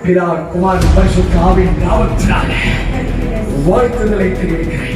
பிதா குமாரன் பரிசுத்த ஆவியின் நாமத்தினாலே வாழ்த்துதலை தெரிவிக்கிறேன்.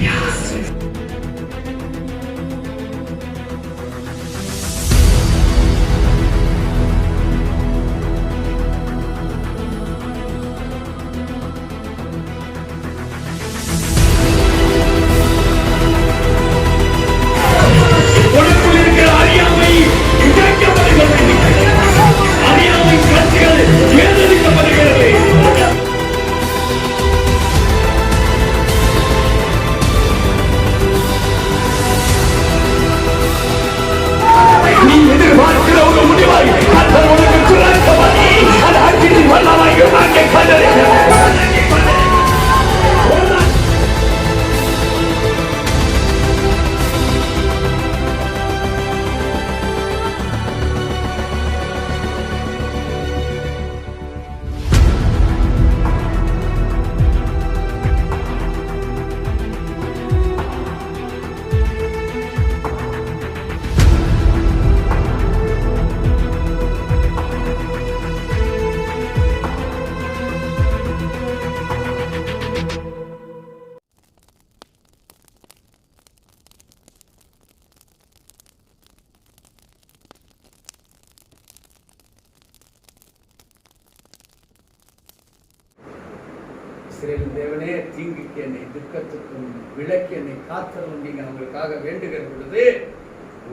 தேவனே, தீங்குக்கு என்னை, துக்கத்துக்கும் விளக்கு என்னை காத்தலும் நீங்க அவங்களுக்காக வேண்டுகிற பொழுது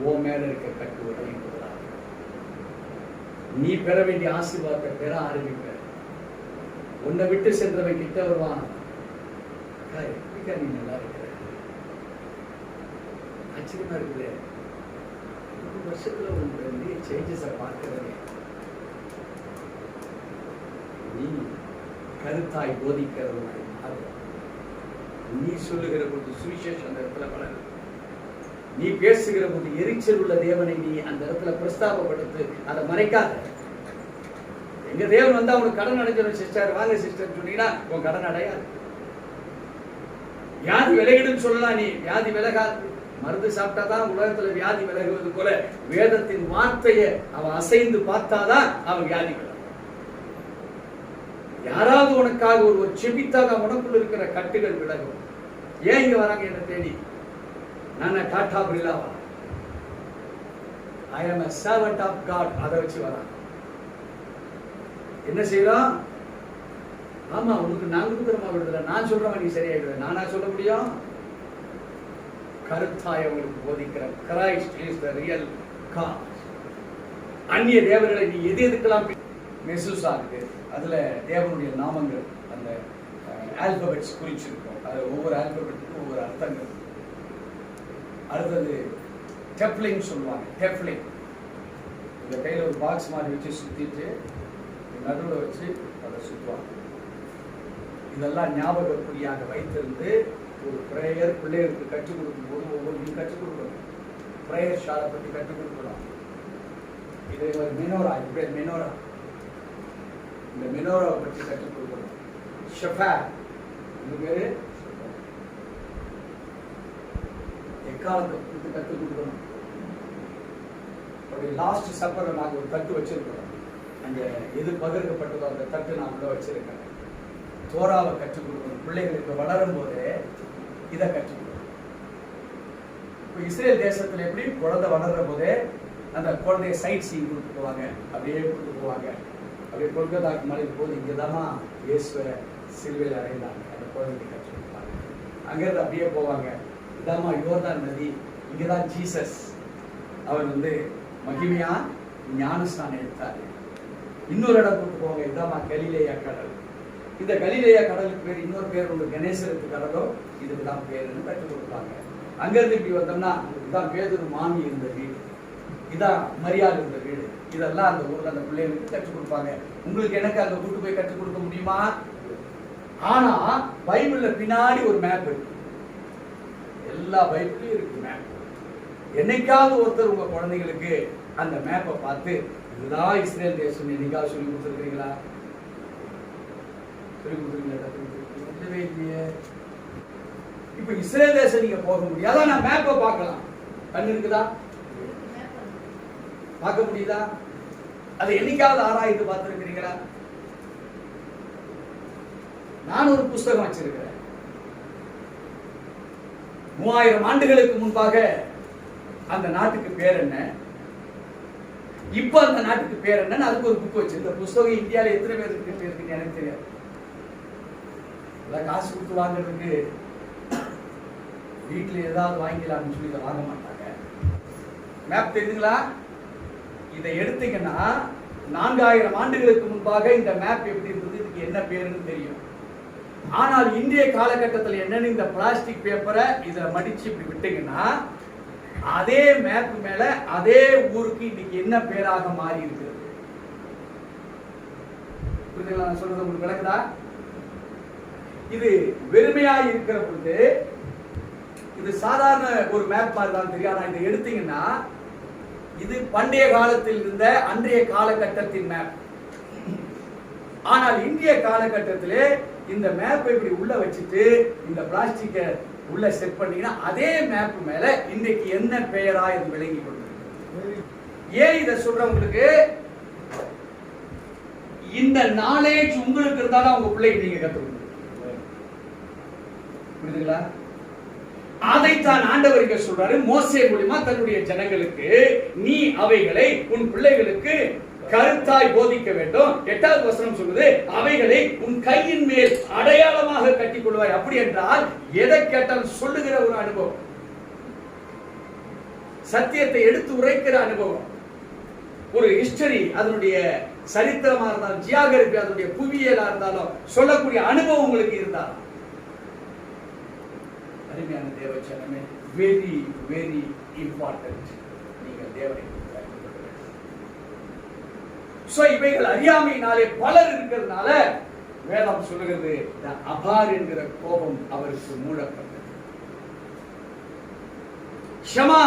ஓ மேல இருக்க கட்டு உடையும்பதாக நீ பெற வேண்டிய ஆசீர்வாதத்தை பெற ஆரம்பிப்ப. உன்னை விட்டு சென்றவன் கிட்ட வருவான், நீ நல்லா இருக்கிற, ஆச்சரியமா இருக்குது, 1 வருஷத்துல உங்க சேஞ்சஸை பார்க்கிறவனே, நீ கருத்தாய் போதிக்கிறவனாய் மாறுவான். நீ சொல்லுகிற போது சுவிசேஷம் அந்த இடத்துல வளரும். நீ பேசுகிற போது எரிச்சல் உள்ள தேவனை நீ அந்த இடத்துல பிரஸ்தாபப்படுத்து, அதை மறைக்காத. எங்க தேவன் வந்தா உனக்கு கடன் அடைஞ்சிடும் சிஸ்டர், வாங்க சிஸ்டர் சொன்னீங்கன்னா உன் கடன் அடையாது. வியாதி விலகிடும் சொல்லலாம், நீ வியாதி விலகாது. மருந்து சாப்பிட்டாதான் உலகத்துல வியாதி விலகுவது போல வேதத்தின் வார்த்தையை அவன் அசைந்து பார்த்தாதான் அவன் வியாதி விலகும். யாராவது உனக்காக ஒரு செபித்தாக உனக்குள்ள இருக்கிற கட்டுகள் விலகும். ஏன் இங்க வராங்க என்ன தேடி? நான் tata பிர்லாவா? I am a servant of God. அதை வச்சு வராங்க. என்ன செய்யலாம்? ஆமா, உனக்கு நான் கொடுக்குறமா விடுதலை, நான் சொல்றவன் நீ சரியாயிடுவேன். நானா சொல்ல முடியும்? கருத்தாய் அவங்களுக்கு போதிக்கிற Christ is the real God. அந்நிய தேவர்களை நீ எது எதுக்கெல்லாம் மெசூசா இருக்கு, அதுல தேவனுடைய நாமங்கள் அந்த ஆல்பபெட்ஸ் குறிச்சிருக்கும். அது ஒவ்வொரு ஆல்பபெட்டுக்கும் ஒவ்வொரு அர்த்தங்கள். அடுத்தது டெப்லிங் சொல்லுவாங்க. டெப்லிங் இந்த கையில ஒரு பாக்ஸ் மாதிரி வச்சு சுத்திட்டு நடுவில் வச்சு அதை சுற்றுவாங்க. இதெல்லாம் ஞாபகக்குறியாக வைத்திருந்து ஒரு பிரேயர் பிள்ளைகளுக்கு கற்றுக் கொடுக்கும் போது ஒவ்வொரு கற்றுக் கொடுக்கணும். பிரேயர் ஷாலை பற்றி கற்றுக் கொடுக்கணும். இது ஒரு மெனோரா, இது பேர் மெனோரா. இந்த மெனோராவை பற்றி கற்றுக் கொடுக்கணும். ஷெஃபா, இது பேரு எக்காலத்தை குறித்து கற்றுக் கொடுக்கணும். அப்படி லாஸ்ட் சப்பரை நாங்கள் ஒரு தட்டு வச்சிருக்கிறோம். அங்க எது பகிர்க்கப்பட்டதோ அந்த தட்டு நான் உள்ள வச்சிருக்கேன். தோராவை கற்றுக் கொடுக்கணும். பிள்ளைகளுக்கு வளரும் போதே இதை கற்றுக் கொடுக்கணும். இப்போ இஸ்ரேல் தேசத்துல எப்படி குழந்தை வளர்ற போதே அந்த குழந்தைய சைட் சீன் கொடுத்து போவாங்க, அப்படியே கொடுத்து போவாங்க. அப்படியே கொல்கத்தாக்கு மலைக்கு போது இங்கதாமா இயேசுவை சிலுவையில் அடைந்தாங்க, அந்த குழந்தைக்கு கற்றுக் கொடுப்பாங்க. அங்கிருந்து அப்படியே போவாங்க, இதாமா யோர்தான் நதி, இங்கதான் ஜீசஸ் அவர் மகிமையா ஞானஸ்நானம் எடுத்தாரு. இன்னொரு இடம் கூட்டு போவாங்க, இதாமா கலிலேயா கடல். இந்த கலிலேயா கடலுக்கு பேர் இன்னொரு பேர் உண்டு, கணேசருக்கு கடலோ, இதுக்கு தான் பேருன்னு கற்றுக் கொடுப்பாங்க. அங்கிருந்து இப்படி வந்தோம்னா இதான் பேதுரு மாமி இருந்த வீடு, இதான் மரியாதை இருந்த வீடு. இதெல்லாம் அந்த ஊர்ல அந்த பிள்ளைகளுக்கு கற்றுக் கொடுப்பாங்க. உங்களுக்கு எனக்கு அங்க கூட்டு போய் கற்றுக் கொடுக்க முடியுமா? ஆனா பைபிள்ல பின்னாடி ஒரு மேப் இருக்கு. எல்லா பைபிளையும் இருக்கு மேப். என்னைக்காவது ஒருத்தர் உங்க குழந்தைகளுக்கு அந்த மேப்பை பார்த்து இதுதான் இஸ்ரேல் தேசம் என்னைக்காவது சொல்லி கொடுத்துருக்கீங்களா? சொல்லி கொடுத்துருக்கீங்களா? இப்ப இஸ்ரேல் தேசம் நீங்க போக முடியாதா? நான் மேப்பை பார்க்கலாம், கண்ணு இருக்குதா? பார்க்க முடியுதா? அதை என்னைக்காவது ஆராய்ந்து பார்த்திருக்கிறீங்களா? நான் ஒரு புஸ்தகம் வச்சிருக்கிறேன். 3000 ஆண்டுகளுக்கு முன்பாக அந்த நாட்டுக்கு பேர் என்ன, இப்ப அந்த நாட்டுக்கு பேர் என்னன்னு அதுக்கு ஒரு புக் வச்சு. இந்த புஸ்தகம் இந்தியாவில் எத்தனை பேருக்கு இருக்குன்னு எனக்கு தெரியாது. காசு கொடுத்து வாங்குறதுக்கு வீட்டில் ஏதாவது வாங்கிக்கலாம்னு சொல்லி இதை வாங்க மாட்டாங்க. மேப் தெரியுதுங்களா? இதை எடுத்தீங்கன்னா 4000 ஆண்டுகளுக்கு முன்பாக இந்த மேப் எப்படி இருந்தது, இதுக்கு என்ன பேருன்னு தெரியும். ஆனால் இந்திய காலகட்டத்தில் என்னன்னு இந்த பிளாஸ்டிக் பேப்பரை இதை மடிச்சு இப்படி விட்டீங்கன்னா அதே மேப் மேல அதே ஊருக்கு இன்னைக்கு என்ன பேராக மாறி இருக்கிறது. புரியுதுங்களா நான் சொல்றது உங்களுக்கு விளக்குதா? இது வெறுமையா இருக்கிற பொழுது இது சாதாரண ஒரு மேப் மாதிரி தான் தெரியும். ஆனா இதை எடுத்தீங்கன்னா இது பண்டைய காலத்தில் இருந்த அன்றைய காலகட்டத்தின் மேப். ஆனால் இந்திய காலகட்டத்திலே இந்த மேப்பை இப்படி உள்ள வச்சுட்டு இந்த பிளாஸ்டிக்கை உள்ள செட் பண்ணீங்கன்னா அதே மேப் மேல இன்னைக்கு என்ன பெயரா இது விளங்கி கொண்டிருக்கு. ஏன் இதை சொல்றேன் உங்களுக்கு, இந்த நாலேஜ் உங்களுக்கு இருந்தாலும் உங்க பிள்ளைக்கு நீங்க கத்துக்கணும். புரியுதுங்களா? அதைத்தான் ஆண்டவர் இங்க சொல்றாரு மோசே மூலமா தன்னுடைய ஜனங்களுக்கு, நீ அவைகளை உன் பிள்ளைகளுக்கு கருத்தாய் போதிக்க வேண்டும். 8வது வசனம் சொல்லுது, அவைகளை உன் கையின் மேல் அடையாளமாக கட்டிக் கொள்வாய். அப்படி என்றால் எதை கேட்டாலும் சொல்லுகிற ஒரு அனுபவம், சத்தியத்தை எடுத்து உரைக்கிற அனுபவம், ஒரு ஹிஸ்டரி, அதனுடைய சரித்திரமா இருந்தாலும் ஜியாகிரபி, அதனுடைய புவியியலா இருந்தாலும் சொல்லக்கூடிய அனுபவம் உங்களுக்கு இருந்தால் அருமையான தேவ ஜனமே, வெரி வெரி இம்பார்ட்டன்ட். நீங்கள் தேவனை இவைகள் அறியாமையினாலே பலர் இருக்கிறதுனால வேதம் சொல்லுகிறது அபார் என்கிற கோபம் அவருக்கு மூடப்பட்டது. ஷமா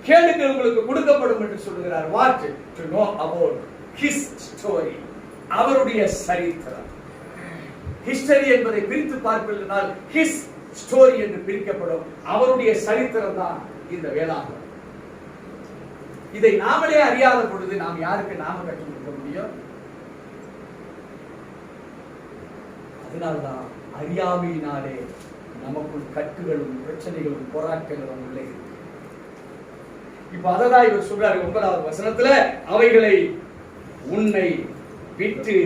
கேளுங்கள் உங்களுக்கு கொடுக்கப்படும் என்று சொல்லுகிறார். What to know about his story, அவருடைய சரித்திரம். ஹிஸ்டரி என்பதை பிரித்து பார்ப்பதால் ஹிஸ் ஸ்டோரி என்று பிரிக்கப்படும். அவருடைய சரித்திரம் தான் இந்த வேதாகம். இதை நாமளே அறியாத பொழுது நாம் யாருக்கு நாம கற்றுக் கொடுக்க முடியும்? அதனால்தான் அறியாமையினாலே நமக்குள் கட்டுகளும் பிரச்சனைகளும் போராட்டங்களும் உள்ளே இருக்கு. இப்ப அததான் இவர் சொல்றாரு 9வது வசனத்துல, அவைகளை உன்னை விட்டு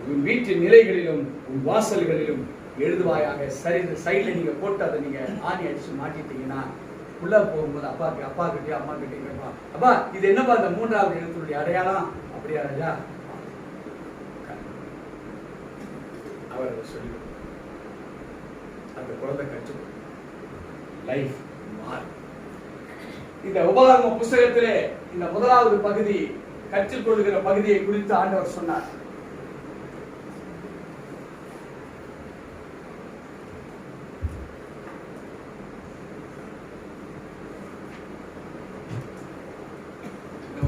உன் வீட்டு நிலைகளிலும் உன் வாசல்களிலும் எழுதுவாயாக. சரி, சைட்ல நீங்க போட்டு அதை நீங்க ஆணி அடிச்சு மாட்டிட்டீங்கன்னா உள்ள போகும்போது அப்பா கிட்டே அம்மா கிட்டே கேட்பான், அப்பா இது என்னப்பா இந்த 3வது எழுத்துடைய அடையாளம்? அப்படியா ராஜா? அவர் சொல்லி அந்த குழந்தை கற்று லைஃப் மாறு. இந்த உபாகம புஸ்தகத்திலே இந்த 1வது பகுதி கற்றுக்கொள்கிற பகுதியை குறித்து ஆண்டவர் சொன்னார்.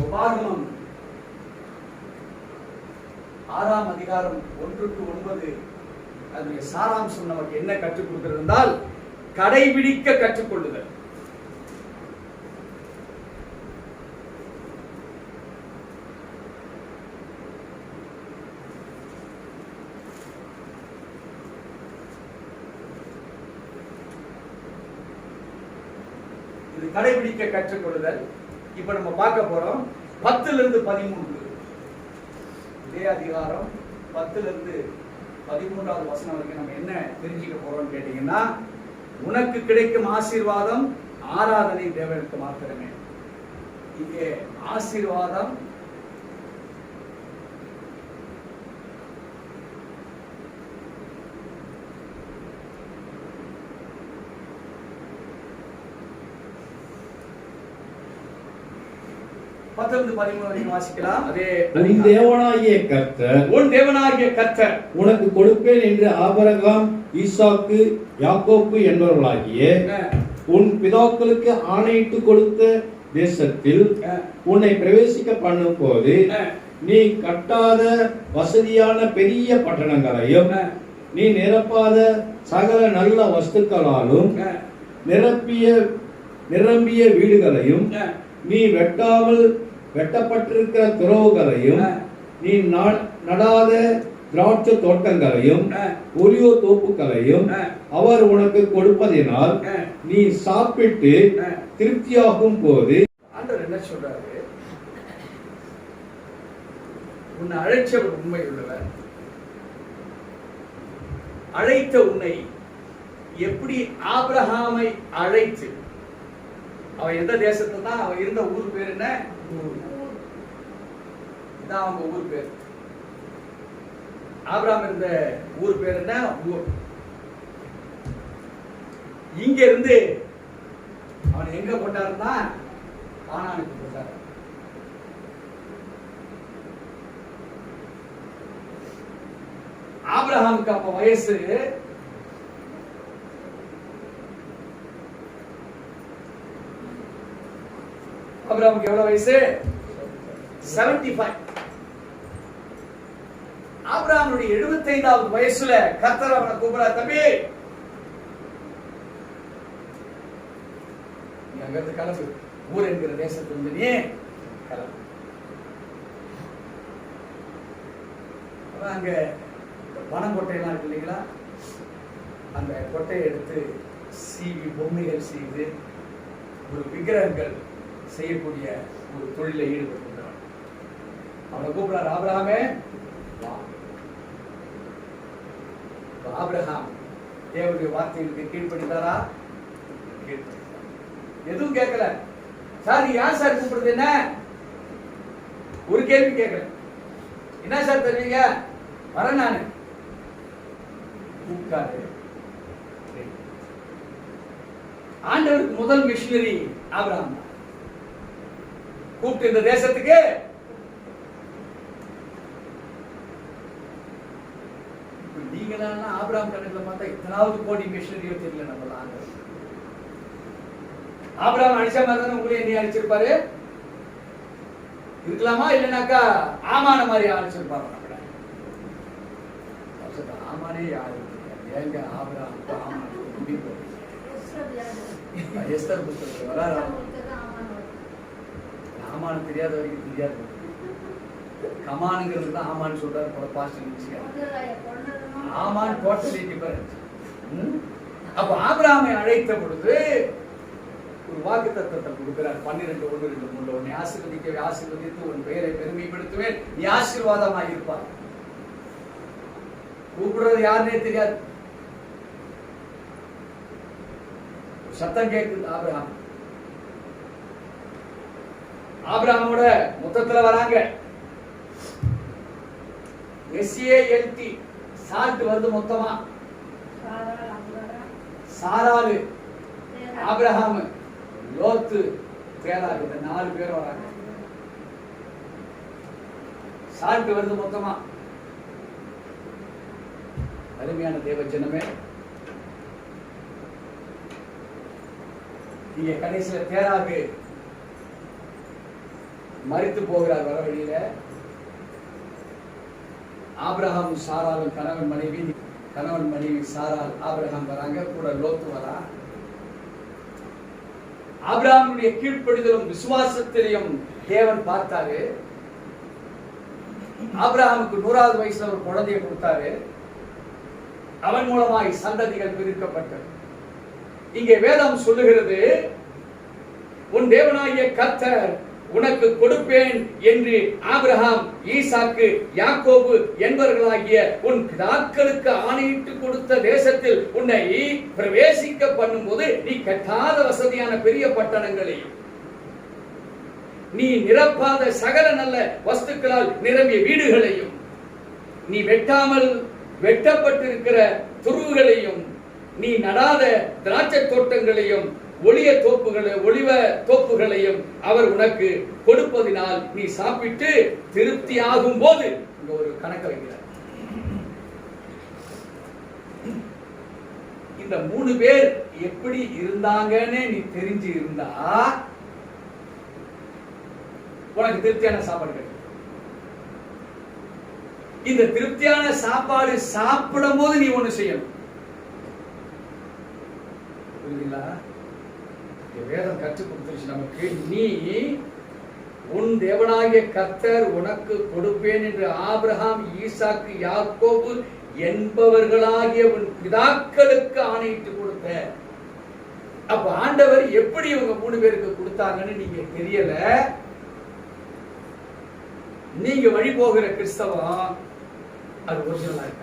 உபாகமம் 6ஆம் அதிகாரம் 1-9 அதனுடைய சாராம்சம் நமக்கு என்ன கற்றுக் கொடுத்திருந்தால், கடைபிடிக்க கற்றுக்கொள்ளுதல். இது கடைபிடிக்க கற்றுக்கொள்ளுதல். இப்ப நம்ம பார்க்க போறோம் 10 13 இதே அதிகாரம் 10 13வது வசனம் வரைக்கும் நம்ம என்ன தெரிஞ்சுக்க போறோம்னு கேட்டீங்கன்னா, உனக்கு கிடைக்கும் ஆசீர்வாதம் ஆராதனை தேவனுக்கு மாத்திரமே. இங்கே ஆசீர்வாதம் வாசிக்கலாம். உன் தேவனாகிய கர்த்தர் உனக்கு கொடுப்பேன் என்று ஆபிரகாம், ஈசாக்கு, யாக்கோப்பு என்பவர்களாகிய உன் பிதாக்களுக்கு ஆணையிட்டு கொடுத்த தேசத்தில் உன்னை பிரவேசிக்க பண்ணும் போது நீ கட்டாத வசதியான பெரிய பட்டணங்களையும் நீ நிரப்பாத சகல நல்ல வஸ்துக்களாலும் நிரம்பிய வீடுகளையும் நீ வெட்டாமல் வெட்டப்பட்டிருக்கிற துறவுகளையும் நீ நடாத திராட்சை தோட்டங்களையும் ஒலிவ தோப்புகளையும் அவர் உனக்கு கொடுப்பதினால் நீ சாப்பிட்டு திருப்தியாகும் போது. ஆண்டவர் என்ன சொல்றாரு? உன்னை அழைச்சவர் உண்மை உள்ளவர். அழைத்த உன்னை எப்படி ஆபிரகாமை அழைத்து, அவன் எந்த தேசத்துல தான் அவன் இருந்த ஊர் பேர் என்ன? இதான் அவங்க ஊர் பேர். ஆபிரகாம் இருந்த ஊர் பேர் என்ன? ஊர். இங்க இருந்து அவன் எங்க போட்டாருன்னா கானானுக்கு போட்டார். ஆபிரகாமுக்கு அப்ப வயசு ஆபிரகாமுக்கு எவ்வளவு வயசு? 75. ஆபிரகாமுடைய 75வது வயசுல கர்த்தர் அவனை கூப்பிடுறார், தம்பி நீ அங்கிருந்து கிளம்பு, ஊர் என்கிற தேசத்திலிருந்து நீ கிளம்பு. அங்க பனங்கொட்டையெல்லாம் இருக்கு இல்லைங்களா, அந்த கொட்டையை எடுத்து சீவி பொம்மைகள் செய்து ஒரு விக்கிரகங்கள் செய்யக்கூடிய ஒரு தொழிலை ஈடுபட்டிருக்கிறான். அவனை கூப்பிடுறார், ஆபிரகாமே வா. ஆபிரகாம் தேவனுடைய வார்த்தைகளுக்கு கீழ்ப்படித்தாரா? எதுவும் கேட்கல. சார் நீ யார் சார் கூப்பிடுறது? என்ன ஒரு கேள்வி கேட்கல. என்ன சார் தருவீங்க? வரேன் நானு. கூப்பிட்டாரு. ஆண்டவருக்கு முதல் மிஷனரி ஆபிரகாம் தான். கூப்பிட்டு இந்த தேசத்துக்கு நீங்களாம் ஆபிரகாம் கணக்குல பார்த்தா இத்தனாவது கோடி மிஷனரியோ தெரியல. நம்ம ஆபிரகாம் அடிச்ச மாதிரி தானே உங்களையும் நீ அடிச்சிருப்பாரு இருக்கலாமா? இல்லைனாக்கா ஆமான மாதிரி அடிச்சிருப்பாரு. நம்மள ஆமானே யாரு ஏங்க ஆபிரகாம் ஆமான எஸ்தர் புத்தகத்துல வராரு. ஆமான்னு தெரியாத வரைக்கும் தெரியாது. கமானுங்கிறது தான் ஆமான்னு சொல்றாரு போல பாஸ்டர். ஆமான் டோட்டலி டிஃபரண்ட். அப்ப ஆபிரகாமை அழைத்த பொழுது ஒரு வாக்குத்தத்தத்தை கொடுக்கிறார். 12:1-2 உன்னை ஆசீர்வதிக்க ஆசீர்வதித்து உன் பெயரை பெருமைப்படுத்துவேன், நீ ஆசீர்வாதமாக இருப்பார். கூப்பிடுறது யாருன்னே தெரியாது. சத்தம் கேட்குது. ஆபிரகாமோட மொத்தத்துல வராங்க. SALT சால்ட் வருது மொத்தமா. சாராளு, ஆபிரகாம், லோத்து, தேராகு, இந்த 4 பேர் வராங்க. சால்ட் வருது மொத்தமா. அருமையான தேவ ஜனமே, இங்க கடைசியில தேராகு மரித்து போகிறார் வர வழியில. ஆபிரகாம் சாராலும் கணவன் மனைவி சாரால் ஆபிரகாம் வராங்க, கூட லோத்து வரா. ஆபிரகாமுடைய கீழ்ப்படிதலும் விசுவாசத்திலையும் தேவன் பார்த்தாரு. ஆபிரகாமுக்கு 100வது வயசுல ஒரு குழந்தையை கொடுத்தாரு. அவன் மூலமாய் சந்ததிகள் பிரிக்கப்பட்டது. இங்கே வேதம் சொல்லுகிறது, உன் தேவனாகிய கர்த்தர் உனக்கு கொடுப்பேன் என்று ஆபிரகாம், ஈசாக்கு, யாக்கோபு என்பவர்களாகிய உன் பிதாக்களுக்கு ஆணையிட்டு கொடுத்த தேசத்தில் உன்னை பிரவேசிக்க பண்ணும்போது நீ கட்டாத வசதியான பெரிய பட்டணங்களையும் நீ நிரப்பாத சகல நல்ல வஸ்துக்களால் நிரம்பிய வீடுகளையும் நீ வெட்டாமல் வெட்டப்பட்டிருக்கிற துருவுகளையும் நீ நடாத திராட்சை தோட்டங்களையும் ஒளிவ தோப்புகளையும் அவர் உனக்கு கொடுப்பதினால் நீ சாப்பிட்டு திருப்தி ஆகும் போது இங்க ஒரு கணக்கு வைக்கிறார். இந்த 3 பேர் எப்படி இருந்தாங்கன்னு நீ தெரிஞ்சு இருந்தா உனக்கு திருப்தியான சாப்பாடு கிடைக்கும். இந்த திருப்தியான சாப்பாடு சாப்பிடும் போது நீ ஒண்ணு செய்யணும். புரியுதுங்களா? வேதம் கற்றுக் கொடுத்துருச்சு நமக்கு. நீ உன் தேவனாகிய கர்த்தர் உனக்கு கொடுப்பேன் என்று ஆபிரகாம், ஈசாக்கு, யாக்கோபு என்பவர்களாகிய உன் பிதாக்களுக்கு ஆணையிட்டு கொடுத்த. அப்ப ஆண்டவர் எப்படி இவங்க 3 பேருக்கு கொடுத்தாங்கன்னு நீங்க தெரியல. நீங்க வழி போகிற கிறிஸ்தவம் அது ஒரிஜினலா இருக்க.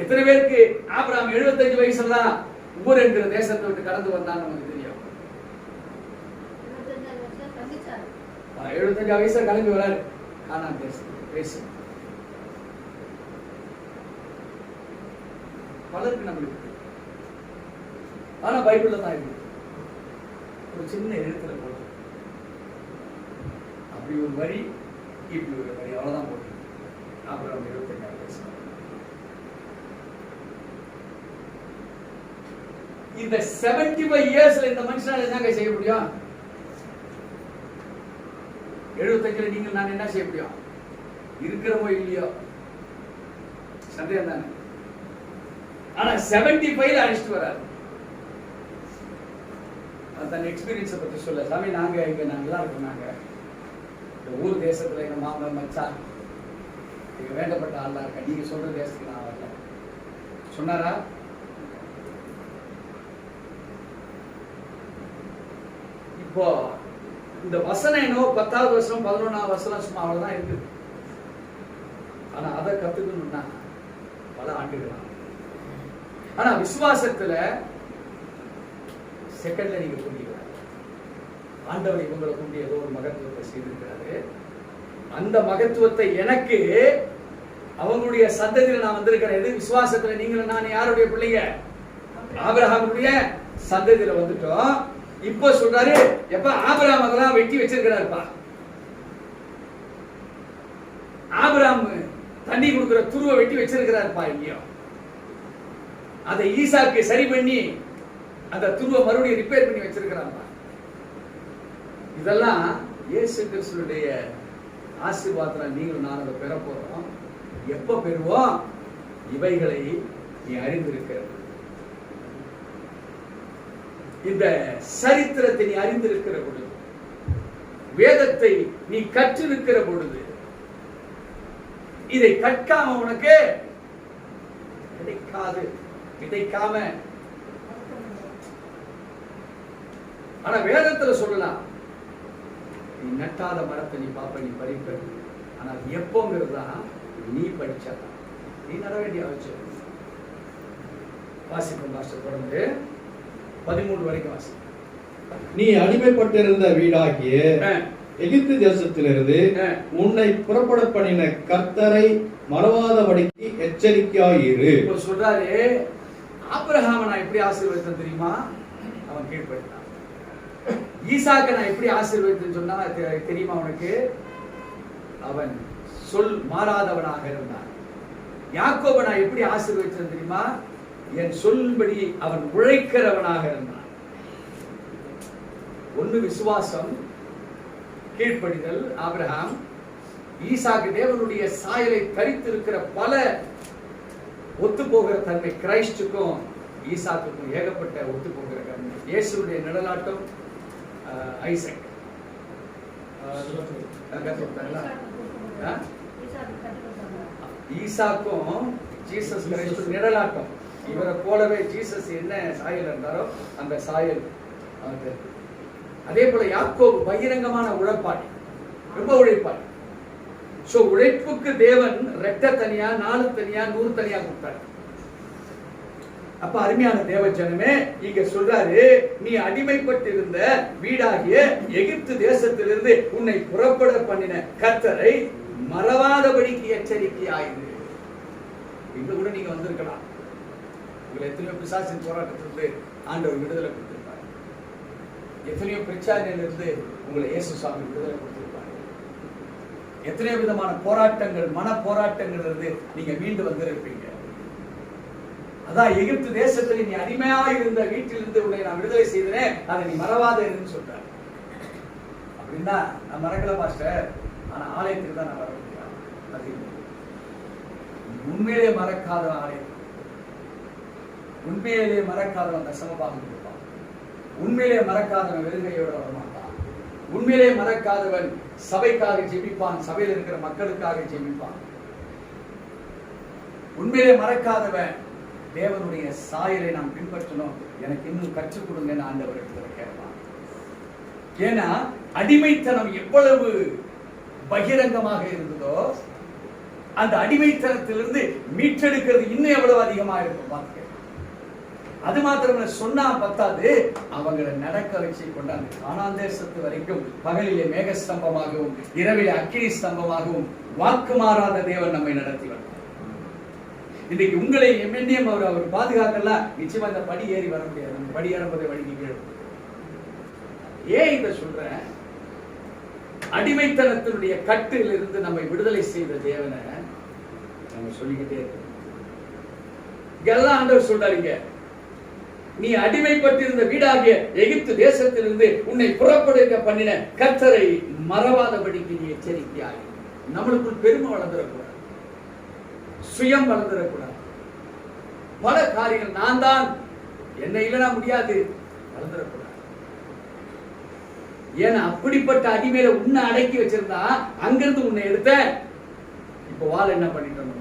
எத்தனை பேருக்கு ஆபிரகாம் 75 வயசுல தான் ஊர் என்கிற தேசத்தை விட்டு கடந்து வந்தான்னு நமக்கு தெரியும். 75 வயசுல கிளம்பி வராரு கானான் தேசம். பலருக்கு நம்மளுக்கு ஆனா பைபிள்ல தான் இருக்கு. ஒரு சின்ன எழுத்துல போட்டு அப்படி ஒரு வரி, இப்படி ஒரு வரி, அவ்வளவுதான் போட்டு. அப்புறம் 75 வயசு. இந்த 75 இயர்ஸ்ல இந்த மனுஷனால என்னங்க செய்ய முடியும்? 75ல நீங்க நான் என்ன செய்ய முடியும்? இருக்கிறமோ இல்லையோ சந்தேகம் தானே. ஆனா 75ல அடிச்சுட்டு வராரு. அந்த எக்ஸ்பீரியன்ஸை பத்தி சொல்ல. சாமி நாங்க நல்லா இருக்கோம். நாங்க இந்த ஊர் தேசத்துல எங்க மாமன் மச்சான் எங்க வேண்டப்பட்ட ஆளா இருக்க. நீங்க சொல்ற தேசத்துக்கு நான் வரல சொன்னாரா? இப்போ இந்த வசனம் என்னவோ 10வது வசனம் 11வது வசனம் சும்மா அவ்வளவுதான் இருக்குது. ஆனா அதை கத்துக்கணும்னா பல ஆண்டுகள். ஆனா விசுவாசத்துல செகண்ட்ல நீங்க புரிஞ்சுக்கிறாங்க. ஆண்டவர் இவங்களை கொண்டு ஏதோ ஒரு மகத்துவத்தை செய்திருக்கிறாரு. அந்த மகத்துவத்தை எனக்கு அவங்களுடைய சந்ததியில நான் வந்திருக்கிறேன். எது விசுவாசத்துல நீங்களும் நான் யாருடைய பிள்ளைங்க? ஆபிரகாமுடைய சந்ததியில வந்துட்டோம். இப்போ சொல்றாரு, எப்ப ஆபிரகாம் அதெல்லாம் வெட்டி வச்சிருக்கிறாருப்பா. ஆபிரகாம் தண்ணி கொடுக்கிற துருவை வெட்டி வச்சிருக்கிறாருப்பா. இல்லையோ அதை ஈசாக்கு சரி பண்ணி அந்த துருவை மறுபடியும் ரிப்பேர் பண்ணி வச்சிருக்கிறாங்க. இதெல்லாம் இயேசு கிறிஸ்துவுடைய ஆசீர்வாதத்துல நீங்களும் நான் அதை பெற போறோம். எப்ப பெறுவோம்? இவைகளை நீ அறிந்திருக்கிற, இந்த சரித்திரத்தை நீ அறிந்திருக்கிற பொழுது, வேதத்தை நீ கற்றிருக்கிற பொழுது, இதை கற்காம உனக்கு கிடைக்காது. கிடைக்காம ஆனா வேதத்துல சொல்லலாம், நீ நட்டாத மரத்தை நீ பாப்ப, நீ பறிப்ப. ஆனா எப்போங்கிறதா நீ படிச்சாதான் நீ நட வேண்டிய அவசியம். வாசிப்போம் பாஸ்டர், தொடர்ந்து 13 வரைக்கும் வாசி. நீ அடிமைப்பட்டிருந்த வீடாகிய எகிப்து தேசத்திலிருந்து உன்னை புறப்பட பண்ணின கர்த்தரை மறவாதபடிக்கு எச்சரிக்கையாயிரு. இப்போ சொல்றாரு, ஆபிரகாமை நான் எப்படி ஆசீர்வதித்தேன் தெரியுமா? அவன் கீழ்ப்படித்தான். ஈசாக்கை நான் எப்படி ஆசீர்வதித்தேன்னு சொன்னா தெரியுமா உனக்கு? அவன் சொல் மாறாதவனாக இருந்தான். யாக்கோபை நான் எப்படி ஆசீர்வதித்தேன் தெரியுமா? என் சொல்படி அவன் உழைக்கிறவனாக இருந்தான். ஒன்னு விசுவாசம், கீழ்ப்படிதல். ஆபிரகாம், ஈசாக்கு தேவனுடைய சாயலை தரித்திருக்கிற பல ஒத்து போகிற தன்மை. கிரைஸ்டுக்கும் ஈசாக்குக்கும் ஏகப்பட்ட ஒத்து போகிற தன்மை. இயேசுடைய நிழலாட்டம் ஐசக் ஈசாக்கும் ஜீசஸ் கிரைஸ்ட் நிழலாட்டம். இவரை போலவே ஜீசஸ் என்ன சாயல் இருந்தாரோ அந்த சாயல். அதே போல யாக்கோபு பகிரங்கமான உழைப்பாளி, ரொம்ப உழைப்பாளி. சோ உழைப்புக்கு தேவன் 2 தனியா 4 தனியா 100 தனியா கொடுத்தாரு. அப்ப அருமையான தேவ ஜனமே, இங்க சொல்றாரு, நீ அடிமைப்பட்டிருந்த வீடாகிய எகிப்து தேசத்திலிருந்து உன்னை புறப்பட பண்ணின கர்த்தரை மறவாதபடிக்கு எச்சரிக்கையாயிரு. இங்க கூட நீங்க வந்திருக்கலாம். உங்களை எத்தனையோ பிசாசின் போராட்டத்திலிருந்து ஆண்டவர் விடுதலை கொடுத்திருப்பார். எத்தனையோ பிரச்சாரிலிருந்து உங்களை இயேசு சாமி விடுதலை கொடுத்திருப்பார். எத்தனையோ விதமான போராட்டங்கள், மன போராட்டங்கள் இருந்து நீங்க மீண்டு வந்திருப்பீங்க. அதான் எகிப்து தேசத்தில் நீ அடிமையாக இருந்த வீட்டிலிருந்து உன்னை நான் விடுதலை செய்தேன், அதை நீ மறவாத இருந்து சொல்றார். அப்படின்னா நான் மறக்கல பாஸ்டர், ஆனா ஆலயத்துக்கு தான் நான் வர முடியும். அது உண்மையிலே மறக்காத ஆலயம், உண்மையிலே மறக்காதவன் தசமபாகம் கொடுப்பான், உண்மையிலே மறக்காதவன் வெறுங்கையோட வருவான். உண்மையிலே மறக்காதவன் சபைக்காக ஜெபிப்பான், சபையில் இருக்கிற மக்களுக்காக ஜெபிப்பான். உண்மையிலே மறக்காதவன் தேவனுடைய சாயலை நாம் பின்பற்றணும், எனக்கு இன்னும் கற்றுக் கொடுங்கன்னு ஆண்டவரிடத்தில் கேட்பான். ஏன்னா அடிமைத்தனம் எவ்வளவு பகிரங்கமாக இருந்ததோ அந்த அடிமைத்தனத்திலிருந்து மீட்டெடுக்கிறது இன்னும் எவ்வளவு அதிகமா இருக்கும். அது மாத்திரம் சொன்னா பத்தாது, அவங்களை நடக்க வச்சு கொண்டாந்து கானான் தேசத்து வரைக்கும் பகலிலே மேக ஸ்தம்பமாகவும் இரவிலே அக்கினி ஸ்தம்பமாகவும் வாக்கு மாறாத தேவன் நம்மை நடத்தி வந்தார். இன்னைக்கு உங்களை எம்என்டிஎம் அவர் பாதுகாக்கலாம், நிச்சயமா இந்த படி ஏறி வர முடியாது. நம்ம படி ஏறும்போதே வழி கீழே. ஏன் இதை சொல்றேன்? அடிமைத்தனத்தினுடைய கட்டில் இருந்து நம்மை விடுதலை செய்த தேவனை நம்ம சொல்லிக்கிட்டே இருக்கோம். இதெல்லாம் ஆண்டவர் சொல்றாருங்க, நீ அடிமைப்பட்டிருந்த வீடாகிய எகிப்து தேசத்திலிருந்து உன்னை புறப்படுக பண்ணின கர்த்தரை மறவாதபடிக்கு நீ எச்சரிக்கையாய். நம்மளுக்குள் பெருமை வளர்ந்துடக்கூடாது, சுயம் வளர்ந்துடக்கூடாது. பல காரியங்கள் நான் தான், என்னை இல்லைனா முடியாது, வளர்ந்துடக்கூடாது. ஏன்னா அப்படிப்பட்ட அடிமையில உன்னை அடக்கி வச்சிருந்தா அங்கிருந்து உன்னை எடுத்த இப்ப வாள் என்ன பண்ணிட்டோம்,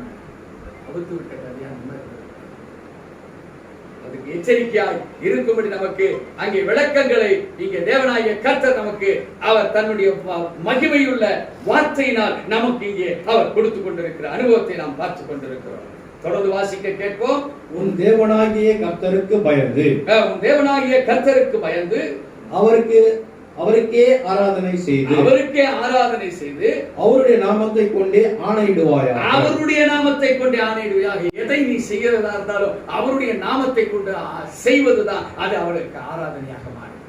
அவுத்து விட்ட கதையா. அதுக்கு எச்சரிக்கையாய் இருக்கும்படி நமக்கு அங்கே விளக்கங்களை இங்கே தேவனாகிய கர்த்தர் நமக்கு அவர் தன்னுடைய மகிமையுள்ள வார்த்தையினால் நமக்கு இங்கே அவர் கொடுத்து கொண்டிருக்கிற அனுபவத்தை நாம் பார்த்து கொண்டிருக்கிறோம். தொடர்ந்து வாசிக்க கேட்போம். உன் தேவனாகிய கர்த்தருக்கு பயந்து, உன் தேவனாகிய கர்த்தருக்கு பயந்து அவருக்கே ஆராதனை செய்து, அவருடைய நாமத்தை கொண்டே ஆணையிடுவாயாக. அவருடைய நாமத்தை கொண்டே ஆணையிடுவாயாக. எதை நீ செய்யறதா இருந்தாலும் அவருடைய நாமத்தை கொண்டு செய்வதுதான் அது அவருக்கு ஆராதனையாக மாறும்.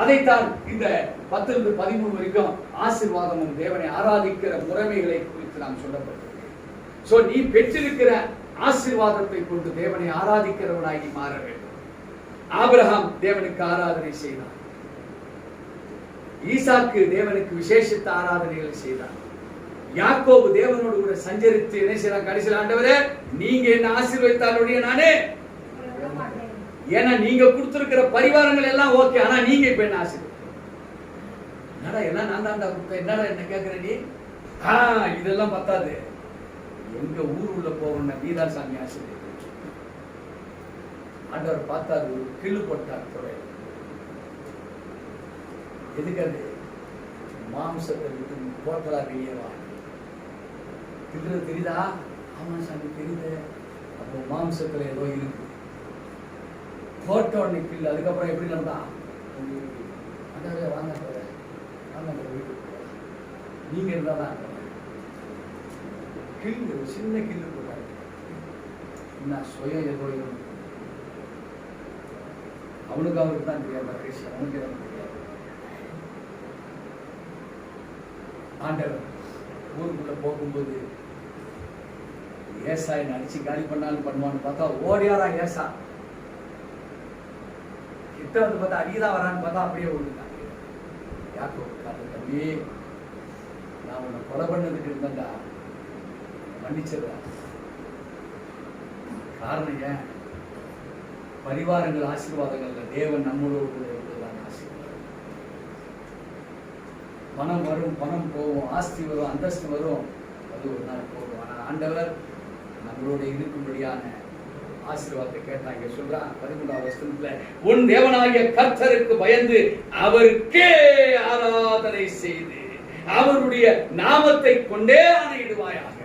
அதைத்தான் இந்த 10-13 வரைக்கும் ஆசீர்வாதமும் தேவனை ஆராதிக்கிற முறைமைகளை குறித்து நாம் சொல்லப்பட்டிருக்கிறோம். சோ நீ பெற்றிருக்கிற ஆசீர்வாதத்தை கொண்டு தேவனை ஆராதிக்கிறவனாகி மாற வேண்டும். ஆபிரகாம் தேவனுக்கு ஆராதனை செய்தார், ஈசாக்கு தேவனுக்கு விசேஷித்த ஆராதனைகளை செய்தார், யாக்கோபு தேவனோடு கூட சஞ்சரித்து என்ன செய்யலாம், கடைசியில் ஆண்டவரே நீங்க என்ன ஆசீர்வதித்தாலுடைய நானே, ஏன்னா நீங்க கொடுத்திருக்கிற பரிவாரங்கள் எல்லாம் ஓகே, ஆனா நீங்க இப்ப என்ன ஆசீர்வதி, என்னடா எல்லாம் நான் தான்டா கொடுத்தேன், என்னடா என்ன கேட்கிற நீ, இதெல்லாம் பத்தாது, எங்க ஊர் உள்ள போகணும் நீதான் சாமி ஆசீர்வதி. ஆண்டவர் பார்த்தாரு, ஒரு கிள்ளு போட்டார் துறை. எதுக்காது? மாம்சத்தை விட்டு போட்டலா வெளியேவா. திட்டு தெரியுதா? ஆமா சாமி தெரியுது. அப்போ மாம்சத்துல ஏதோ இருக்கு. போட்ட உடனே கிள்ளு. அதுக்கப்புறம் எப்படி நடந்தா? வாங்க வீட்டுக்கு நீங்க இருந்தாதான் கிள்ளு, சின்ன கிள்ளு போட்டாரு. என்ன சுயம் ஏதோ இருக்கு. அவனுக்கு அவருக்கு தான் தெரியாது, அவனுக்கு தான் தெரியாது. ஆண்டவர் ஊருக்குள்ள போகும்போது ஏசா என்ன அடிச்சு காலி பண்ணாலும் பண்ணுவான்னு பார்த்தா ஓடியாரா ஏசா. கிட்ட வந்து பார்த்தா அடிதான் வரான்னு பார்த்தா அப்படியே ஓடுங்க. யாக்கோ தம்பி, நான் உன்னை கொலை பண்ணதுக்கு இருந்தேன்டா, மன்னிச்சிடுறா. காரணம் ஏன்? பரிவாரங்கள் ஆசீர்வாதங்கள்ல தேவன் நம்மளோடு கூட இருந்ததுதான் ஆசீர்வாதம். பணம் வரும், பணம் போகும், ஆஸ்தி வரும், அந்தஸ்து வரும், அது ஒரு நாள் போகும். ஆனால் ஆண்டவர் நம்மளோட இருக்கும்படியான ஆசீர்வாதத்தை கேட்டாங்க. சொல்றான் 13ஆவது வசனத்துல, உன் தேவனாகிய கர்த்தருக்கு பயந்து அவருக்கே ஆராதனை செய்து அவருடைய நாமத்தை கொண்டே ஆணையிடுவாயாக.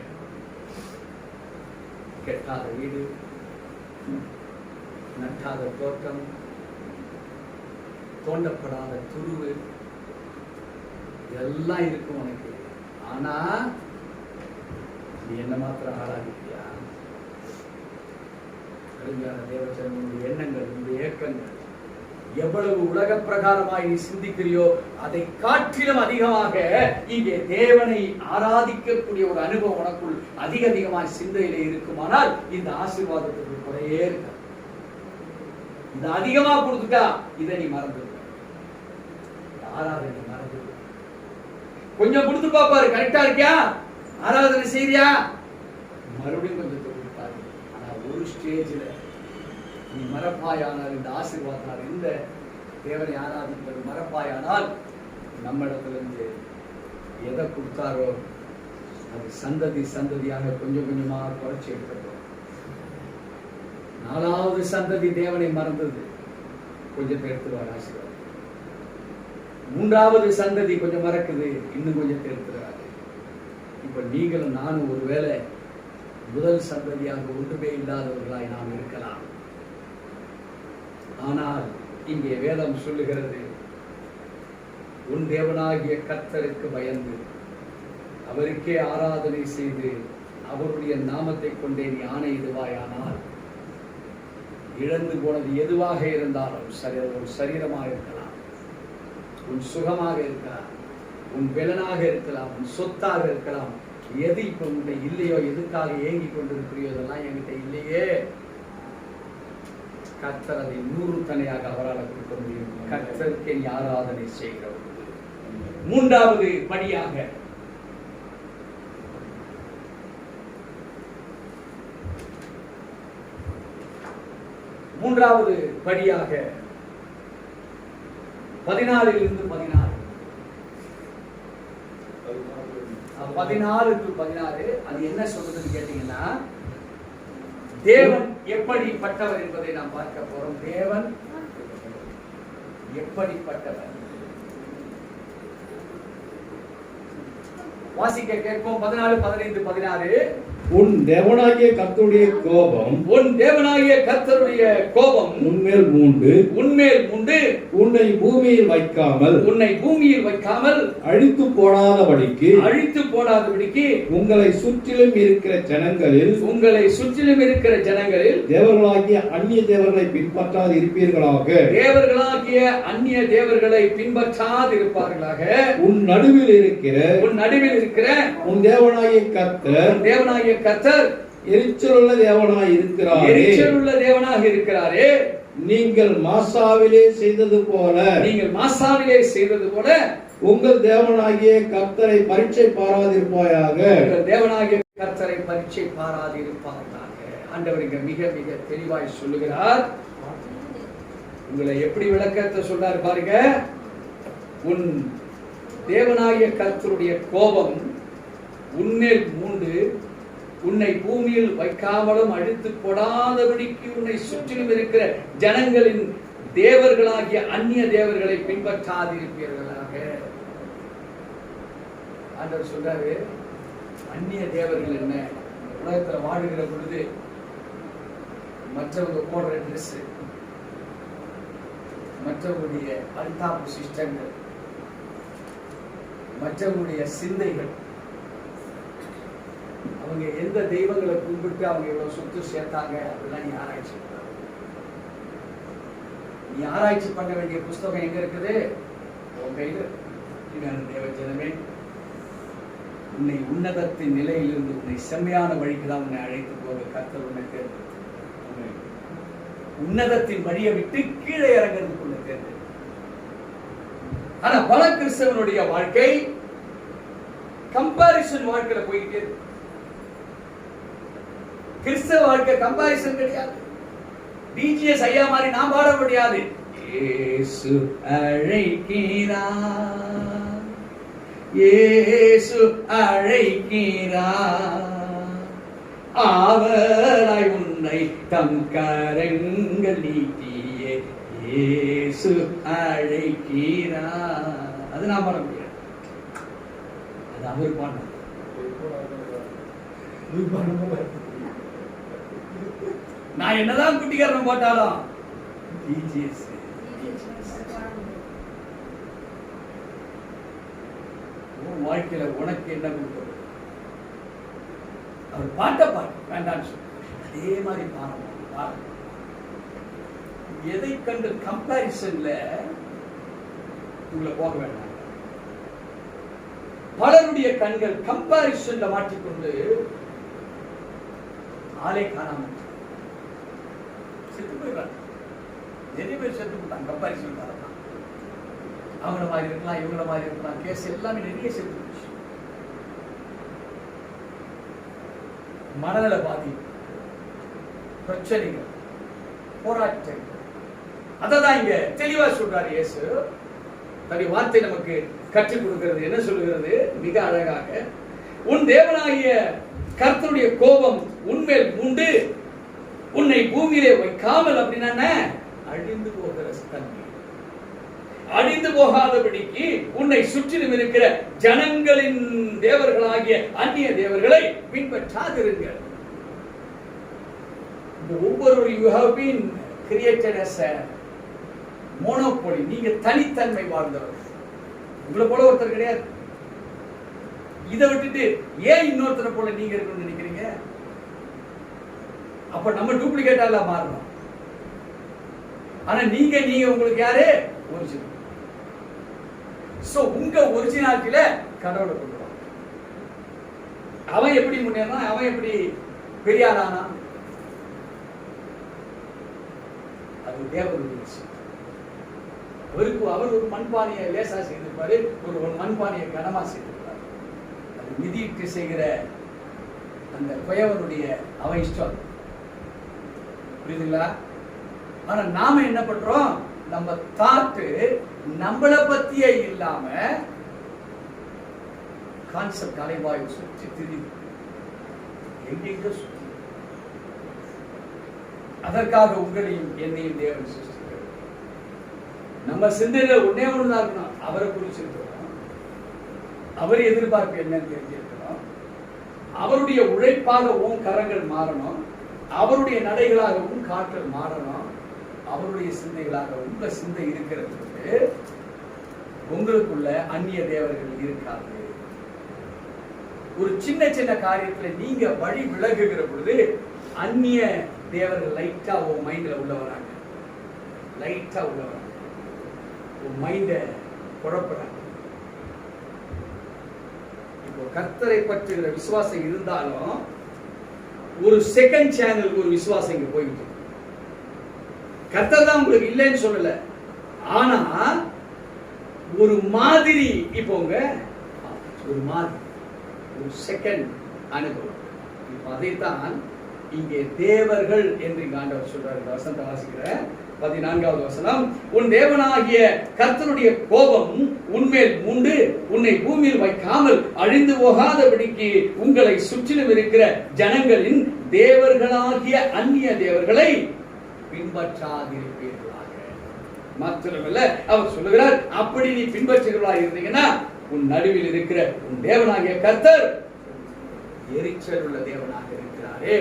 கெட்டாத வீடு, நட்டாத தோட்டம், தோண்டப்படாத துருவு எல்லாம் இருக்கும் உனக்கு. ஆனா நீ என்ன மாத்திரம் ஆராதிக்கியா? கடுமையான தேவச்சனுடைய எண்ணங்கள், உன்னுடைய ஏக்கங்கள் எவ்வளவு உலக பிரகாரமாய் நீ சிந்திக்கிறியோ அதை காட்டிலும் அதிகமாக இங்கே தேவனை ஆராதிக்கக்கூடிய ஒரு அனுபவம் உனக்குள் அதிகமாய் சிந்தையிலே இருக்குமானால் இந்த ஆசீர்வாதத்துக்கு குறையே இருக்க. இது அதிகமா கொடுத்துட்டா இதை நீ மறந்து, ஆராதனை மறந்து. கொஞ்சம் கொடுத்து பாப்பாரு, கரெக்டா இருக்கியா, ஆராதனை செய்யறியா, மறுபடியும் கொஞ்சம் கொடுப்பாரு. ஆனா ஒரு ஸ்டேஜ்ல நீ மறப்பாயானால், இந்த ஆசீர்வாதத்தால், இந்த தேவனை ஆராதிப்பது மறப்பாயானால் நம்ம இடத்துல இருந்து எதை கொடுத்தாரோ அது சந்ததி சந்ததியாக கொஞ்சம் கொஞ்சமாக குறைச்சி எடுக்கட்டும். 4வது சந்ததி தேவனை மறந்தது, கொஞ்சத்தை எடுத்துருவார் ஆசீர்வாதம். 3வது சந்ததி கொஞ்சம் மறக்குது, இன்னும் கொஞ்சத்தை எடுத்துருவாரு. இப்ப நீங்களும் நானும் ஒருவேளை முதல் சந்ததியாக ஒன்றுமே இல்லாதவர்களாய் நாம் இருக்கலாம். ஆனால் இங்கே வேதம் சொல்லுகிறது, உன் தேவனாகிய கர்த்தருக்கு பயந்து அவருக்கே ஆராதனை செய்து அவருடைய நாமத்தை கொண்டே நீ ஆணையிடுவாயானால் இழந்து போனது எதுவாக இருந்தாலும் சரி, உன் சரீரமாக இருக்கலாம், உன் சுகமாக இருக்கலாம், உன் பெலனாக இருக்கலாம், உன் சொத்தாக இருக்கலாம், எது இப்ப உன்கிட்ட இல்லையோ, எதுக்காக ஏங்கி கொண்டிருக்கிறியோ, இதெல்லாம் என்கிட்ட இல்லையே, கர்த்தர் அதை 100 தனையாக அவரால் கொடுக்க முடியும். கர்த்தருக்கு நீ ஆராதனை செய்கிறோம். 3வது படியாக 16 14 அது என்ன சொல்றதுன்னு கேட்டீங்கன்னா, தேவன் எப்படிப்பட்டவர் என்பதை நாம் பார்க்க போறோம். தேவன் எப்படிப்பட்டவர் வாசிக்க கேட்போம். 14, 15, 16. உன் தேவனாகிய கர்த்தருடைய கோபம் உன்மேல் மூண்டு உன்னை பூமியில் வைக்காமல் அழித்து போடாதபடிக்கு உங்களை சுற்றிலும் இருக்கிற ஜனங்களில் தேவர்களாகிய அந்நிய தேவர்களை பின்பற்றாது இருப்பீர்களாக. உன் நடுவில் இருக்கிற உன் தேவனாகிய கர்த்தர் எரிச்சலுள்ள தேவனாய் இருக்கிறாரே. நீங்கள் மாசாவிலே செய்தது போல உங்கள் தேவனாகிய கர்த்தரை பரீட்சை பாராதிருப்பாயாக. ஆண்டவர் இங்க மிக மிக தெளிவாய் சொல்லுகிறார். உங்களை எப்படி விளக்கத்தை சொல்றாரு பாருங்க. உன் தேவனாகிய கர்த்தருடைய கோபம் உன்மேல் மூண்டு உன்னை பூமியில் வைக்காமலும் அழித்து போடாதபடிக்கு உன்னை சுற்றிலும் இருக்கிற ஜனங்களின் தேவர்களாகிய அந்நிய தேவர்களை பின்பற்றாதிருப்பீர்களாக. ஆண்டவர் சொல்றாரு, அந்நிய தேவர்கள் என்ன? உலகத்துல வாழுகிற பொழுது மற்றவங்க போடுற ட்ரெஸ், மற்றவங்களுடைய அல்தாப்பு சிஸ்டங்கள், மற்றவங்களுடைய சிந்தைகள், அவங்க எந்த தெய்வங்களை கும்பிட்டு அவங்க இவ்வளவு சொத்து சேர்த்தாங்க அப்படிலாம் நீ ஆராய்ச்சி பண்ண. நீ ஆராய்ச்சி பண்ண வேண்டிய புஸ்தகம் எங்க இருக்குது? உன் கையில. தேவ ஜனமே, உன்னை உன்னதத்தின் நிலையிலிருந்து உன்னை செம்மையான வழிக்கு தான் உன்னை அழைத்து போக கர்த்தர் உன்னை தேர்ந்தெடுத்தார். உன்னதத்தின் வழியை விட்டு கீழே இறங்கிறதுக்கு உன்னை தேர்ந்தெடுத்தார். ஆனா பல கிறிஸ்தவனுடைய வாழ்க்கை கம்பாரிசன் வாழ்க்கையில போயிட்டே இருக்கு. கிறிஸ்தவ வாழ்க்கை கம்பாரிசன் கிடையாது. டிஜிஎஸ் ஐயா மாதிரி நான் பாட முடியாது. இயேசு அழைக்கிறார், இயேசு அழைக்கிறார், ஆவலாய் உன்னை தம் கரங்கள் நீட்டியே இயேசு அழைக்கிறார். அது நான் பாட முடியாது. அது அவர் பாட. நான் என்னதான் குட்டிக்காரன் போட்டாலும் வாழ்க்கையில உனக்கு என்ன கொடுத்தது? அவர் பாட்ட வேண்டாம் சொல்லு. அதே மாதிரி பாருங்க. எதை கண்டு கம்பாரிசன்ல உங்களை போக வேண்டாம். பலருடைய கண்கள் கம்பாரிசன்ல மாட்டிக்கொண்டு ஆளே காணாம செத்து போயிடுறாங்க. நிறைய பேர் செத்து போட்டாங்க கம்பாரிசன் காரணம். அவங்கள மாதிரி இருக்கலாம், இவங்கள மாதிரி இருக்கலாம், கேஸ் எல்லாமே நிறைய செத்து போச்சு. மனநல பாதிப்பு, பிரச்சனைகள், போராட்டங்கள், அததான் இங்க தெளிவா சொல்றாரு இயேசு. தன்னுடைய வார்த்தை நமக்கு கற்றுக் கொடுக்கிறது. என்ன சொல்லுகிறது? மிக அழகாக, உன் தேவனாகிய கர்த்தருடைய கோபம் உன்மேல் மூண்டு உன்னை பூமியிலே வைக்காமல், அப்படின்னா அழிந்து போகிற தன்மை, அழிந்து போகாதபடிக்கு உன்னை சுற்றிலும் இருக்கிற ஜனங்களின் தேவர்களாகிய அந்நிய தேவர்களை பின்பற்றாதிருங்கள். ஒவ்வொரு you have been created as a monopoly. நீங்க தனித்தன்மை வாழ்ந்தவர். உங்களை போல ஒருத்தர் கிடையாது. இதை விட்டுட்டு ஏன் இன்னொருத்தரை போல நீங்க இருக்கணும்னு நினைக்கிறீங்க? அப்ப நம்ம டூப்ளிகேட்டா மாறணும். ஆனா நீங்க உங்களுக்கு யாரு? ஒரிஜினல். சோ உங்க ஒரிஜினாலிட்டியில கடவுளை கொண்டு வாங்க. அவன் எப்படி முன்னேறான்? அவன் எப்படி பெரியாரானா? அது தேவனுடைய விஷயம். அவர் ஒரு மண்பானையை லேசா செய்திருப்பாரு, ஒரு மண்பானையை கனமா செய்திருப்பாரு. அது மிதிட்டு செய்கிற அந்த குயவனுடைய அவன் இஷ்டம். புரியுதுங்களா? ஆனா நாம என்ன பண்றோம்? நம்ம தாட்டு நம்மளை பத்தியே இல்லாம கான்செப்ட் அலைவாயு சுற்றி திரியுது, எங்கெங்க சுற்றி. அதற்காக உங்களையும் என்னையும் தேவன் சிருஷ்டிக்கிறார். நம்ம சிந்தனையில ஒன்னே ஒண்ணுதான் இருக்கணும், அவரை குறிச்சிருக்கிறோம், அவர் எதிர்பார்ப்பு என்னன்னு தெரிஞ்சிருக்கிறோம், அவருடைய உழைப்பாக உன் கரங்கள் மாறணும், அவருடைய நடைகளாகவும் காற்றல் மாறணும், அவருடைய சிந்தைகளாக உங்க சிந்தை இருக்கிறதுக்கு உங்களுக்குள்ள அந்நிய தேவர்கள் இருக்காது. ஒரு சின்ன சின்ன காரியத்துல நீங்க வழி விலகுகிற பொழுது அந்நிய தேவர்கள் லைட்டா உன் மைண்ட்ல உள்ள வராங்க, லைட்டா உள்ள வராங்க, உன் மைண்ட குழப்பறாங்க. இப்போ கர்த்தரை பற்றுகிற விசுவாசம் இருந்தாலும் ஒரு செகண்ட் சேனல் ஒரு விசுவாசம் இங்க போயிட்டு, கர்த்தர் தான் உங்களுக்கு இல்லைன்னு சொல்லல, ஆனா ஒரு மாதிரி இப்போ ஒரு மாதிரி ஒரு செகண்ட் அனுபவம். இப்போ அதைத்தான் இங்கே தேவர்கள் என்று இங்க ஆண்டவர் சொல்றாரு. வசனத்தை வாசிக்கிற 14வது வசனம், உன் தேவனாகிய கர்த்தருடைய கோபம் உன்மேல் மூண்டு உன்னை பூமியில் வைக்காமல் அழிந்து போகாதபடிக்கு உங்களை சுற்றிலும் இருக்கிற ஜனங்களின் தேவர்களாகிய அந்நிய தேவர்களை பின்பற்றாதிருப்பீர்களாக. மாத்திரமல்ல, அவர் சொல்லுகிறார், அப்படி நீ பின்பற்றுகிறவர்களாக இருந்தீங்கன்னா உன் நடுவில் இருக்கிற உன் தேவனாகிய கர்த்தர் எரிச்சல் உள்ள தேவனாக இருக்கிறாரே.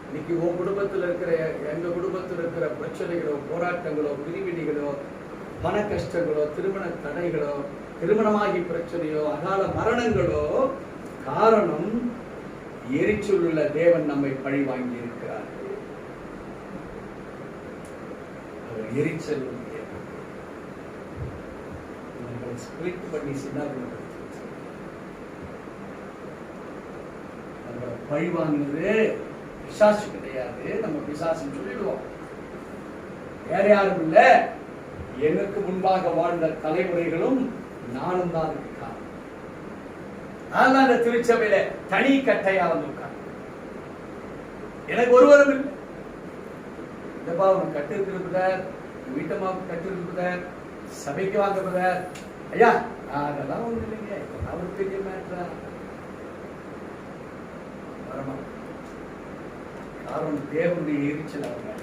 இன்னைக்கு உன் குடும்பத்தில் இருக்கிற, எங்க குடும்பத்தில் இருக்கிற பிரச்சனைகளோ, போராட்டங்களோ, பிரிவினைகளோ, பண கஷ்டங்களோ, திருமண தடைகளோ, திருமணமாகி பிரச்சனையோ, அகால மரணங்களோ, காரணம் எரிச்சல் உள்ள தேவன் நம்மை பழி வாங்கி இருக்கிறார். எரிச்சல் ஸ்பிளிட் பண்ணி பழி வாங்கினது பிசாசு கிடையாது. நம்ம பிசாசுன்னு சொல்லிடுவோம். வேற யாரும் இல்ல, எனக்கு முன்பாக வாழ்ந்த தலைமுறைகளும் நானும் தான் இருக்காங்க. அதனால அந்த திருச்சபையில தனி கட்டையா வந்து உட்கார்ந்து எனக்கு ஒருவரும் இல்லை. இந்தப்பா உனக்கு கட்டு இருக்கிறார், வீட்டம்மாவுக்கு கட்டு இருக்கிறார், சபைக்கு வாங்கப்படுறார், ஐயா அதெல்லாம் ஒண்ணு இல்லைங்க, அவர் பெரிய மேட்டரா வரமா. காரணம் தேவனுடைய எரிச்சல். அவங்க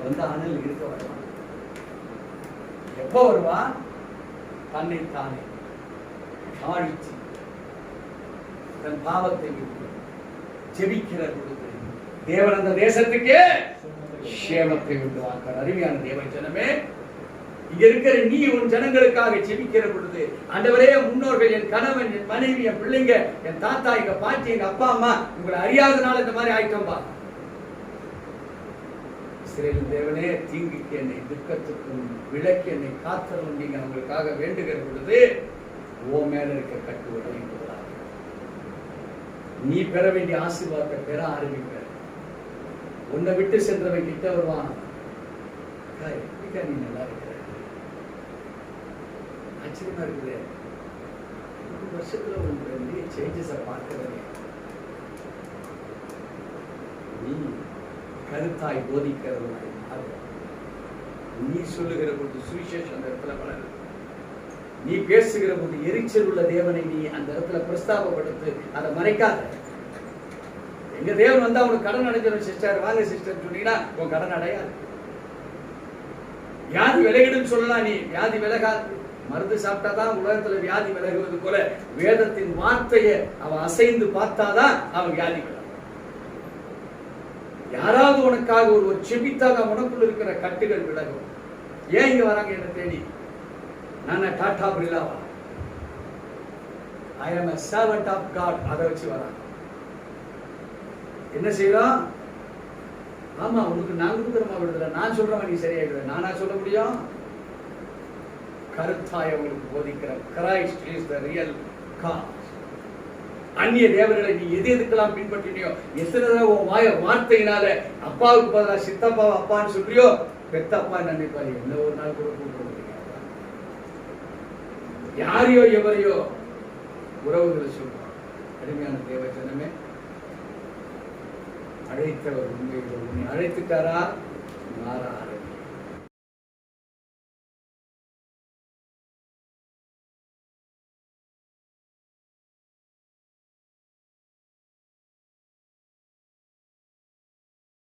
வந்து அனல் இருக்க வருவான். எப்ப வருவான்? தன்னை தானே தாழ்த்தி தன் பாவத்தை விட்டு ஜெபிக்கிற பொழுது தேவன் அந்த தேசத்துக்கே சேமத்தை விட்டு வாக்கிறார். அருமையான தேவ ஜனமே, இங்க இருக்கிற நீ உன் ஜனங்களுக்காக ஜெபிக்கிற பொழுது, ஆண்டவரே, முன்னோர்கள், என் கணவன், என் மனைவி, என் பிள்ளைங்க, என் தாத்தா, எங்க பாட்டி, எங்க அப்பா அம்மா உங்களை அறியாதனால இந்த மாதிரி ஆயிட்டோம்பா. இஸ்ரவேல் தேவனே, தீங்குக்கு என்னை, துக்கத்துக்கும் விலக்கி என்னை காத்தலும் நீங்க அவங்களுக்காக வேண்டுகிற பொழுது ஓ மேல இருக்க கட்டு உடனே நீ பெற வேண்டிய ஆசீர்வாதத்தை பெற ஆரம்பிக்க. உன்னை விட்டு சென்றவன் கிட்ட வருவான், நீ நல்லா இருக்கிற, ஆச்சரியமா இருக்குது, 2 வருஷத்துல உங்களுக்கு சேஞ்சஸ பார்க்கிறேன், நீ கருத்தாய் போதிக்கிறவனாய் மாறுவாய். நீ சொல்லுகிற பொழுது சுவிசேஷம் அந்த இடத்துல வளருது. நீ பேசுகிற போது எரிச்சல் உள்ள தேவனை நீ அந்த இடத்துல பிரஸ்தாபப்படுத்து, அதை மறைக்காத. எங்க தேவன் வந்தா உனக்கு கடன் அடைஞ்சிடும் சிஸ்டர், வாங்க சிஸ்டர் சொன்னீங்கன்னா உன் கடன் அடையாது. வியாதி விலகிடும் சொல்லலாம், நீ வியாதி விலகாது. மருந்து சாப்பிட்டாதான் உலகத்துல வியாதி விலகுவது போல வேதத்தின் வார்த்தையை அவன் அசைந்து பார்த்தாதான் அவன் வியாதி விலகும். யாராவது உனக்காக ஒரு செபித்தாதான் உனக்குள்ள இருக்கிற கட்டுகள் விலகும். ஏன் இங்க வராங்க என்ன தேடி? நான் Tata பிர்லாவா? I am a servant of God. அதை வச்சு வராங்க. என்ன செய்யலாம்? ஆமா, உனக்கு நான் கொடுக்குறமா விடுதலை, நான் சொல்றவன் நீ சரியாயிடுவேன். நானா சொல்ல முடியும்? கருத்தாய் அவங்களுக்கு போதிக்கிற Christ is the real cause. அந்நிய தேவர்களை நீ எது எதுக்கெல்லாம் பின்பற்றினியோ, எத்தனை தடவை உன் வார்த்தையினால அப்பாவுக்கு பதிலாக சித்தப்பாவை அப்பான்னு சொல்றியோ, பெத்த அப்பா நினைப்பாரு. எந்த ஒரு நாள் கூட கூப்பிட முடியாது. யாரையோ எவரையோ உறவுகளை சொல்றான். அருமையான தேவஜனமே, அழைத்தவர் உண்மையில் உன்னை அழைத்துட்டாரா? மாறார்.